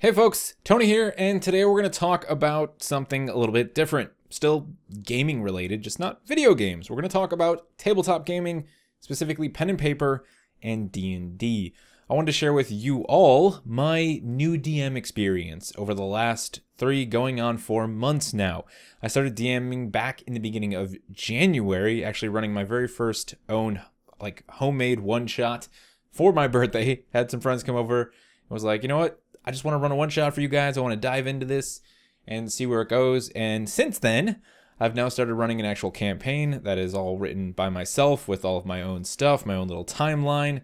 Hey folks, Tony here, and today we're going to talk about something a little bit different. Still gaming related, just not video games. We're going to talk about tabletop gaming, specifically pen and paper and D&D. I wanted to share with you all my new DM experience over the last 3 going on 4 months now. I started DMing back in the beginning of January, actually running my very first own homemade one-shot for my birthday. Had some friends come over and was like, you know what? I just want to run a one-shot for you guys. I want to dive into this and see where it goes. And since then, I've now started running an actual campaign that is all written by myself with all of my own stuff, my own little timeline.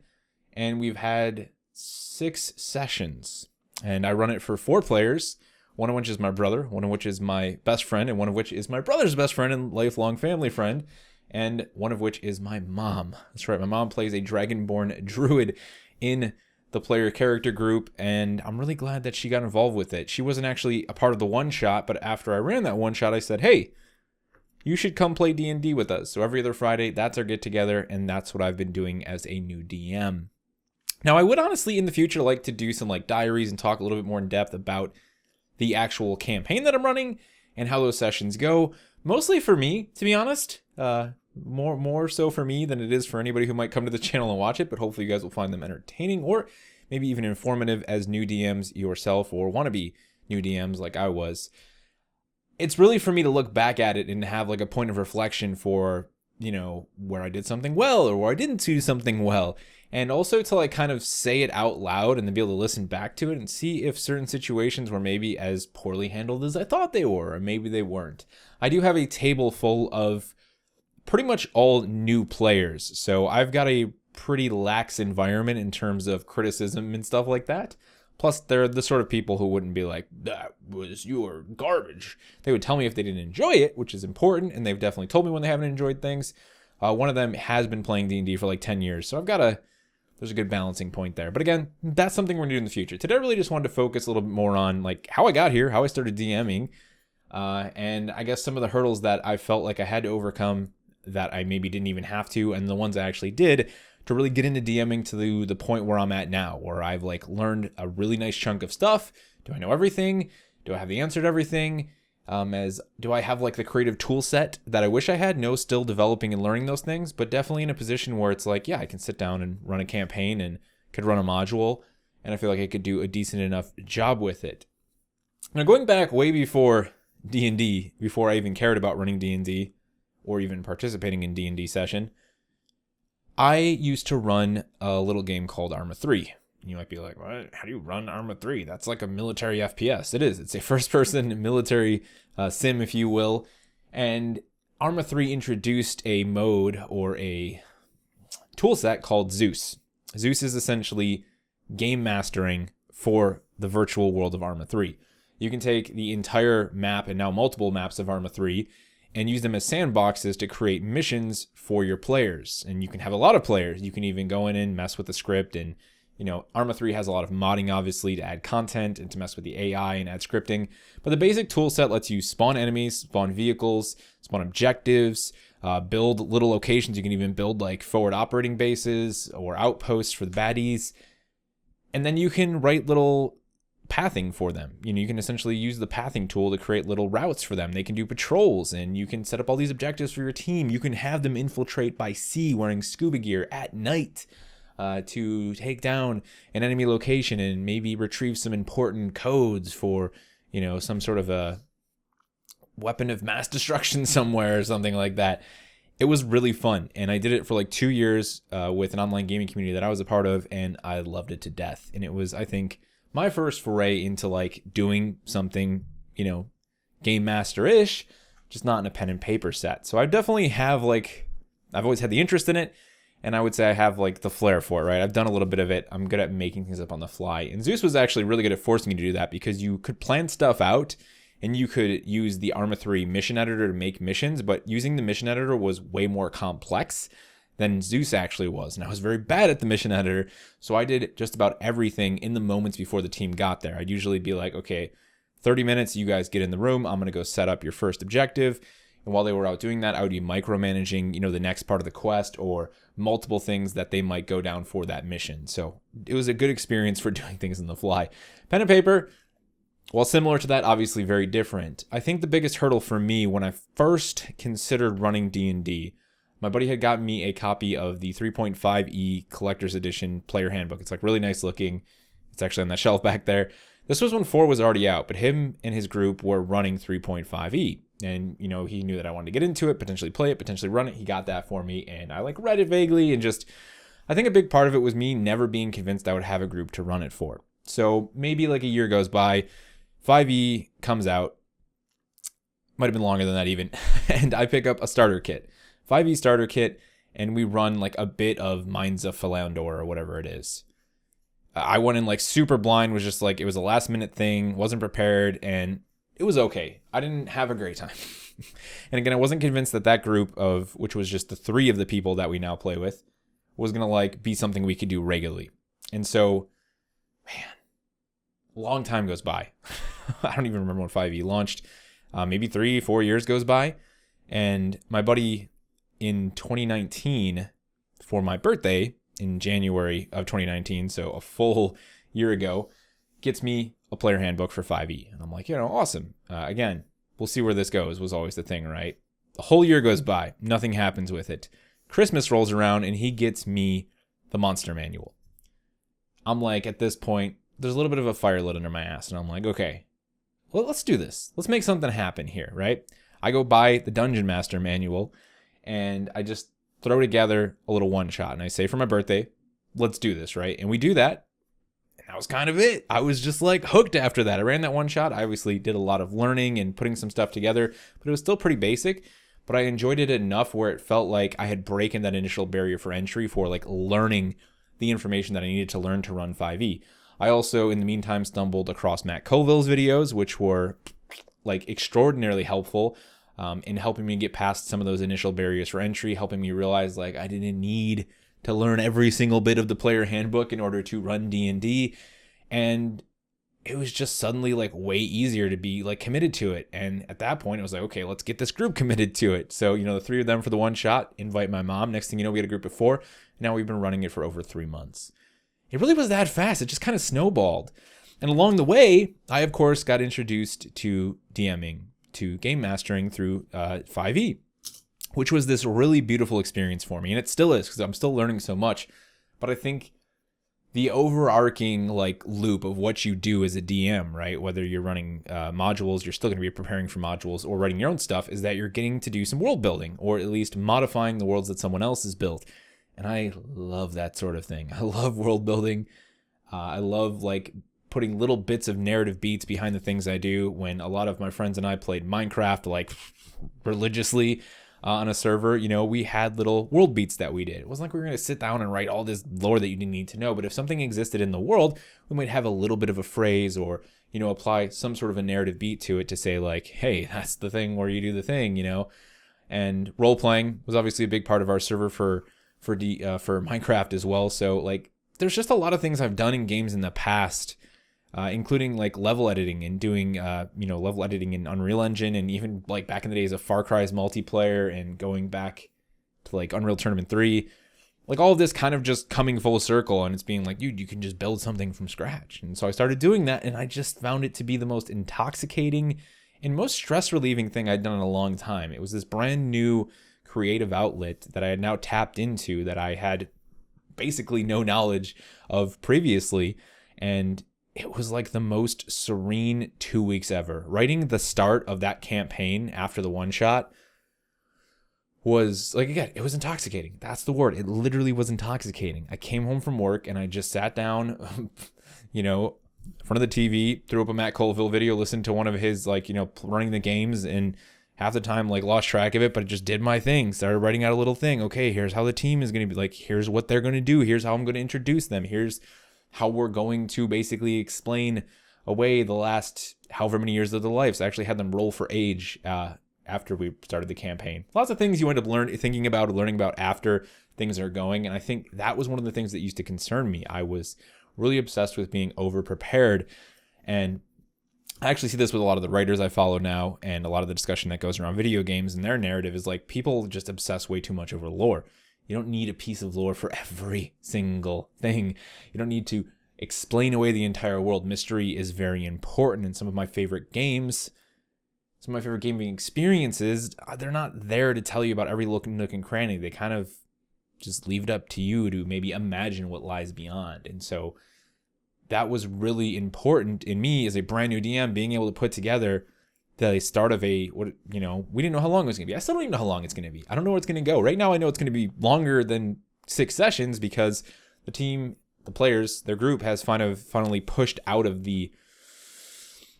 And we've had 6 sessions. And I run it for 4 players, one of which is my brother, one of which is my best friend, and one of which is my brother's best friend and lifelong family friend, and one of which is my mom. That's right, my mom plays a Dragonborn druid in the player character group, and I'm really glad that she got involved with it. She wasn't actually a part of the one shot, but after I ran that one shot, I said, hey, you should come play D&D with us. So every other Friday, that's our get together, and that's what I've been doing as a new DM. Now, I would honestly in the future like to do some diaries and talk a little bit more in depth about the actual campaign that I'm running and how those sessions go. Mostly for me, to be honest. More so for me than it is for anybody who might come to the channel and watch it, but hopefully you guys will find them entertaining or maybe even informative as new DMs yourself or want to be new DMs like I was. It's really for me to look back at it and have a point of reflection for, where I did something well or where I didn't do something well. And also to kind of say it out loud and then be able to listen back to it and see if certain situations were maybe as poorly handled as I thought they were, or maybe they weren't. I do have a table full of pretty much all new players. So I've got a pretty lax environment in terms of criticism and stuff like that. Plus, they're the sort of people who wouldn't be like, that was your garbage. They would tell me if they didn't enjoy it, which is important, and they've definitely told me when they haven't enjoyed things. One of them has been playing D&D for 10 years, so there's a good balancing point there. But again, that's something we're going to do in the future. Today, I really just wanted to focus a little bit more on how I got here, how I started DMing, and I guess some of the hurdles that I felt like I had to overcome that I maybe didn't even have to, and the ones I actually did to really get into DMing to the point where I'm at now, where I've learned a really nice chunk of stuff. Do I know everything? Do I have the answer to everything? Do I have the creative tool set that I wish I had? No, still developing and learning those things, but definitely in a position where it's yeah, I can sit down and run a campaign and could run a module, and I feel like I could do a decent enough job with it. Now, going back way before D&D, before I even cared about running D&D, or even participating in D&D session, I used to run a little game called Arma 3. You might be like, what? How do you run Arma 3? That's like a military FPS. It is. It's a first-person military sim, if you will. And Arma 3 introduced a mode or a tool set called Zeus. Zeus is essentially game mastering for the virtual world of Arma 3. You can take the entire map and now multiple maps of Arma 3 and use them as sandboxes to create missions for your players. And you can have a lot of players. You can even go in and mess with the script. And, Arma 3 has a lot of modding, obviously, to add content and to mess with the AI and add scripting. But the basic tool set lets you spawn enemies, spawn vehicles, spawn objectives, build little locations. You can even build forward operating bases or outposts for the baddies. And then you can write little pathing for them. You can essentially use the pathing tool to create little routes for them. They can do patrols, and you can set up all these objectives for your team. You can have them infiltrate by sea wearing scuba gear at night to take down an enemy location and maybe retrieve some important codes for, some sort of a weapon of mass destruction somewhere or something like that. It was really fun, and I did it for 2 years with an online gaming community that I was a part of, and I loved it to death. And it was, I think, my first foray into doing something, game master-ish, just not in a pen and paper set. So I definitely have I've always had the interest in it, and I would say I have the flair for it, right? I've done a little bit of it. I'm good at making things up on the fly. And Zeus was actually really good at forcing you to do that because you could plan stuff out and you could use the Arma 3 mission editor to make missions, but using the mission editor was way more complex than Zeus actually was. And I was very bad at the mission editor, so I did just about everything in the moments before the team got there. I'd usually be like, okay, 30 minutes, you guys get in the room, I'm going to go set up your first objective. And while they were out doing that, I would be micromanaging, the next part of the quest or multiple things that they might go down for that mission. So it was a good experience for doing things on the fly. Pen and paper, While similar to that, obviously very different. I think the biggest hurdle for me when I first considered running D&D, my buddy had gotten me a copy of the 3.5e Collector's Edition Player Handbook. It's like really nice looking. It's actually on that shelf back there. This was when 4 was already out, but him and his group were running 3.5e. And, you know, he knew that I wanted to get into it, potentially play it, potentially run it. He got that for me, and I like read it vaguely, and just, I think a big part of it was me never being convinced I would have a group to run it for. So maybe like a year goes by, 5e comes out, might have been longer than that even, and I pick up a starter kit, 5e starter kit, and we run like a bit of Mines of Philandor or whatever it is. I went in like super blind, was just like, it was a last minute thing, wasn't prepared, and it was okay. I didn't have a great time. And again, I wasn't convinced that that group of, which was just the 3 of the people that we now play with, was going to like be something we could do regularly. And so, man, a long time goes by. I don't even remember when 5e launched. Maybe 3-4 years goes by. And my buddy in 2019, for my birthday in January of 2019, so a full year ago, gets me a player handbook for 5e. And I'm like, you know, awesome. Again, we'll see where this goes, was always the thing, right? The whole year goes by. Nothing happens with it. Christmas rolls around and he gets me the Monster Manual. I'm like, at this point, there's a little bit of a fire lit under my ass. And I'm like, okay, well, let's do this. Let's make something happen here, right? I go buy the Dungeon Master Manual and I just throw together a little one shot. And I say for my birthday, let's do this, right? And we do that. And that was kind of it. I was just like hooked after that. I ran that one shot. I obviously did a lot of learning and putting some stuff together, but it was still pretty basic. But I enjoyed it enough where it felt like I had broken that initial barrier for entry for like learning the information that I needed to learn to run 5e. I also, in the meantime, stumbled across Matt Colville's videos, which were like extraordinarily helpful in helping me get past some of those initial barriers for entry, helping me realize like I didn't need to learn every single bit of the player handbook in order to run D&D. And it was just suddenly like way easier to be like committed to it. And at that point, it was like, okay, let's get this group committed to it. So, you know, the 3 of them for the one shot, invite my mom. Next thing you know, we had a group of 4. Now we've been running it for over 3 months. It really was that fast. It just kind of snowballed. And along the way, I, of course, got introduced to DMing, to game mastering through 5e, which was this really beautiful experience for me. And it still is, because I'm still learning so much. But I think the overarching like loop of what you do as a DM, right? Whether you're running modules, you're still going to be preparing for modules, or writing your own stuff, is that you're getting to do some world building, or at least modifying the worlds that someone else has built. And I love that sort of thing. I love world building. I love like putting little bits of narrative beats behind the things I do. When a lot of my friends and I played Minecraft like religiously on a server, you know, we had little world beats that we did. It wasn't like we were going to sit down and write all this lore that you didn't need to know. But if something existed in the world, we might have a little bit of a phrase, or, you know, apply some sort of a narrative beat to it to say like, hey, that's the thing where you do the thing, you know. And role playing was obviously a big part of our server for Minecraft as well. So like there's just a lot of things I've done in games in the past, including like level editing and doing level editing in Unreal Engine, and even like back in the days of Far Cry's multiplayer, and going back to like Unreal Tournament 3, like all of this kind of just coming full circle, and it's being like, dude, you can just build something from scratch. And so I started doing that, and I just found it to be the most intoxicating and most stress relieving thing I'd done in a long time. It was this brand new creative outlet that I had now tapped into, that I had basically no knowledge of previously. And it was like the most serene 2 weeks ever. Writing the start of that campaign after the one shot was like, again, it was intoxicating. That's the word. It literally was intoxicating. I came home from work and I just sat down, you know, in front of the TV, threw up a Matt Colville video, listened to one of his like, you know, running the games, and half the time like lost track of it, but I just did my thing. Started writing out a little thing. Okay, here's how the team is going to be, like, here's what they're going to do. Here's how I'm going to introduce them. Here's how we're going to basically explain away the last however many years of their lives. I actually had them roll for age after we started the campaign. Lots of things you end up learning about after things are going. And I think that was one of the things that used to concern me. I was really obsessed with being over prepared. And I actually see this with a lot of the writers I follow now, and a lot of the discussion that goes around video games, and their narrative is like, people just obsess way too much over lore. You don't need a piece of lore for every single thing. You don't need to explain away the entire world. Mystery is very important in some of my favorite games. Some of my favorite gaming experiences, they're not there to tell you about every nook and cranny. They kind of just leave it up to you to maybe imagine what lies beyond. And so that was really important in me as a brand new DM, being able to put together the start of we didn't know how long it was going to be. I still don't even know how long it's going to be. I don't know where it's going to go. Right now, I know it's going to be longer than 6 sessions because the team, the players, their group has finally pushed out of the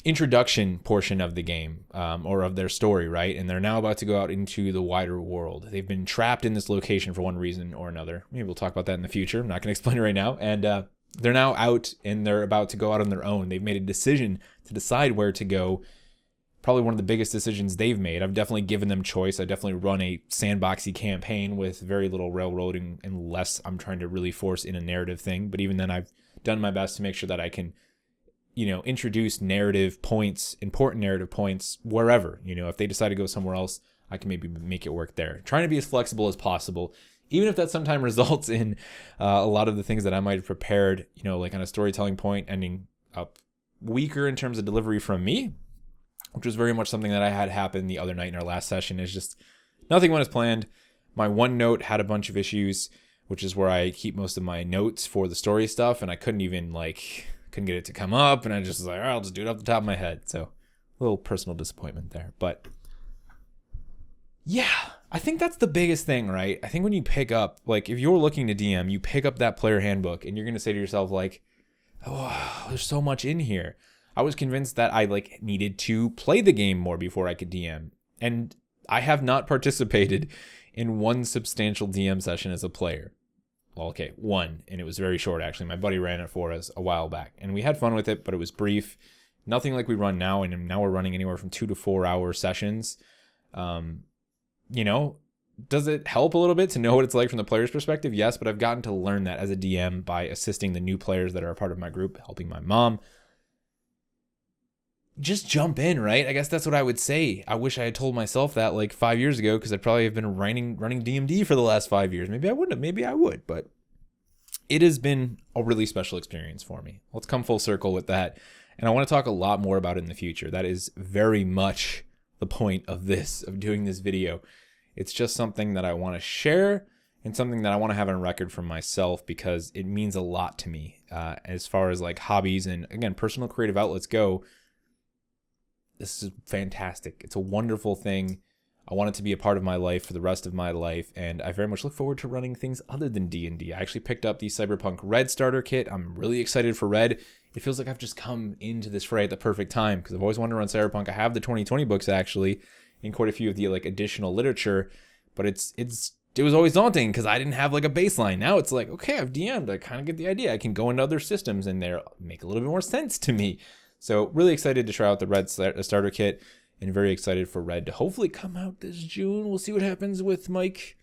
introduction portion of the game or of their story, right? And they're now about to go out into the wider world. They've been trapped in this location for one reason or another. Maybe we'll talk about that in the future. I'm not going to explain it right now. And they're now out and they're about to go out on their own. They've made a decision to decide where to go. Probably one of the biggest decisions they've made. I've definitely given them choice. I definitely run a sandboxy campaign with very little railroading unless I'm trying to really force in a narrative thing. But even then, I've done my best to make sure that I can introduce narrative points, important narrative points, wherever. If they decide to go somewhere else, I can maybe make it work there. Trying to be as flexible as possible, even if that sometimes results in a lot of the things that I might have prepared, like on a storytelling point, ending up weaker in terms of delivery from me, which was very much something that I had happen the other night in our last session. Is just nothing went as planned. My OneNote had a bunch of issues, which is where I keep most of my notes for the story stuff, and I couldn't get it to come up, and I just was like, all right, I'll just do it off the top of my head. So a little personal disappointment there. But yeah, I think that's the biggest thing, right? I think when you pick up, like if you're looking to DM, you pick up that player handbook and you're going to say to yourself like, oh, there's so much in here. I was convinced that I needed to play the game more before I could DM. And I have not participated in one substantial DM session as a player. Well, okay, one, and it was very short actually. My buddy ran it for us a while back, and we had fun with it, but it was brief. Nothing like we run now, and now we're running anywhere from 2 to 4 hour sessions. Does it help a little bit to know what it's like from the player's perspective? Yes, but I've gotten to learn that as a DM by assisting the new players that are a part of my group, helping my mom. Just jump in, right? I guess that's what I would say. I wish I had told myself that 5 years ago, because I'd probably have been running DMD for the last 5 years. Maybe I wouldn't have. Maybe I would, but it has been a really special experience for me. Let's come full circle with that. And I want to talk a lot more about it in the future. That is very much the point of doing this video. It's just something that I want to share and something that I want to have on record for myself, because it means a lot to me as far as hobbies and, again, personal creative outlets go. This is fantastic. It's a wonderful thing. I want it to be a part of my life for the rest of my life, and I very much look forward to running things other than D&D. I actually picked up the Cyberpunk Red starter kit. I'm really excited for Red. It feels like I've just come into this fray at the perfect time, because I've always wanted to run Cyberpunk. I have the 2020 books actually, and quite a few of the additional literature, but it was always daunting because I didn't have a baseline. Now it's okay, I've DM'd. I kind of get the idea. I can go into other systems and they make a little bit more sense to me. So really excited to try out the Red starter kit, and very excited for Red to hopefully come out this June. We'll see what happens with Mike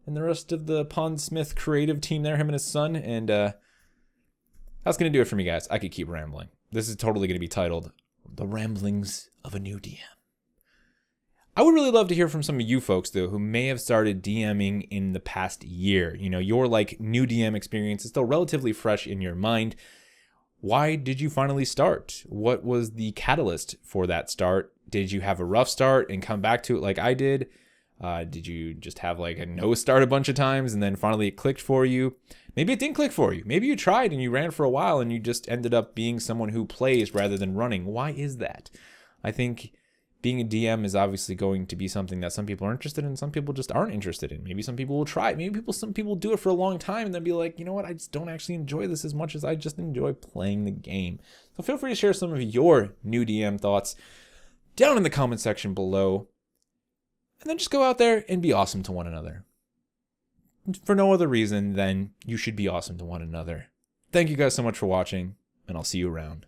and the rest of the Pondsmith creative team there, him and his son. And that's going to do it for me, guys. I could keep rambling. This is totally going to be titled The Ramblings of a New DM. I would really love to hear from some of you folks, though, who may have started DMing in the past year. Your new DM experience is still relatively fresh in your mind. Why did you finally start? What was the catalyst for that start? Did you have a rough start and come back to it like I did? Did you just have a no start a bunch of times and then finally it clicked for you? Maybe it didn't click for you. Maybe you tried and you ran for a while and you just ended up being someone who plays rather than running. Why is that? I think being a DM is obviously going to be something that some people are interested in, some people just aren't interested in. Maybe some people will try it. Maybe some people do it for a long time and then be like, you know what, I just don't actually enjoy this as much as I just enjoy playing the game. So feel free to share some of your new DM thoughts down in the comment section below. And then just go out there and be awesome to one another. For no other reason than you should be awesome to one another. Thank you guys so much for watching, and I'll see you around.